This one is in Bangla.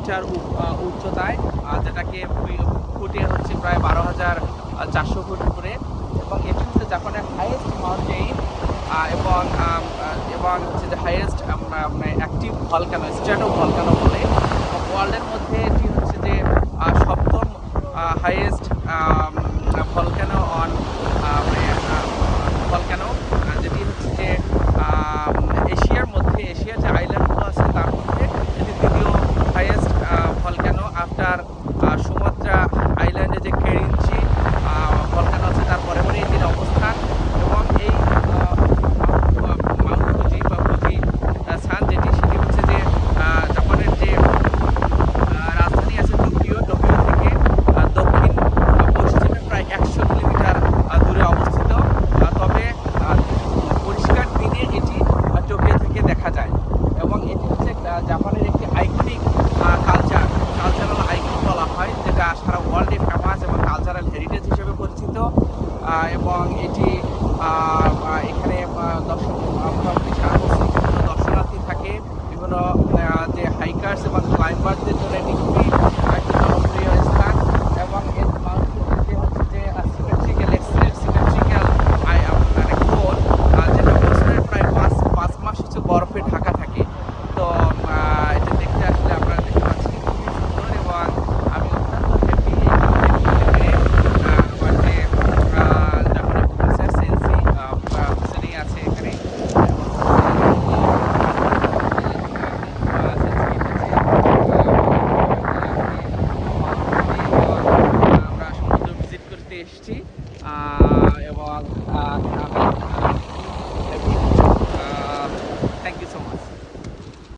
মিটার উচ্চতায়, যেটাকে ফুটে হচ্ছে প্রায় 12,400 ফুট উপরে। এবং এটি হচ্ছে জাপানের হাইয়েস্ট মাউন্টেইন এবং হচ্ছে যে highest active volcano, strato volcano বলে। ওয়ার্ল্ডের মধ্যে এটি হচ্ছে যে সপ্তম হাইয়েস্ট ভলকানো অন ভলকানো, যেটি হচ্ছে যে এশিয়ার মধ্যে, এশিয়ার যে আইল্যান্ডগুলো আছে তার মধ্যে এটি দ্বিতীয় হাইয়েস্ট ভলকানো আফটার সুমাত্রা আইল্যান্ডে যে কেরিঞ্চি ভলকানো আছে তার পরে পরে এটির অবস্থান। এবং এই মাউন্ট ফুজি বা ফুজি সান যেটি, সেটি হচ্ছে যে জাপানের যে রাজধানী আছে টোকিও, টোকিও থেকে দক্ষিণ পশ্চিমে প্রায় 100 কিলোমিটার দূরে অবস্থিত। তবে পরিষ্কার দিনে এটি টোকিও থেকে দেখা যায়। এবং এটি হচ্ছে জাপানের একটি আইকনিক কালচারাল আইকন বলা হয়, যেটা সারা ওয়ার্ল্ডে ফেমাস এবং কালচারাল হেরিটেজ হিসেবে পরিচিত। এবং এটি এখানে মোটামুটি সারা বছর বিভিন্ন দর্শনার্থী থাকে, বিভিন্ন যে হাইকার্স এবং ক্লাইম্বারদের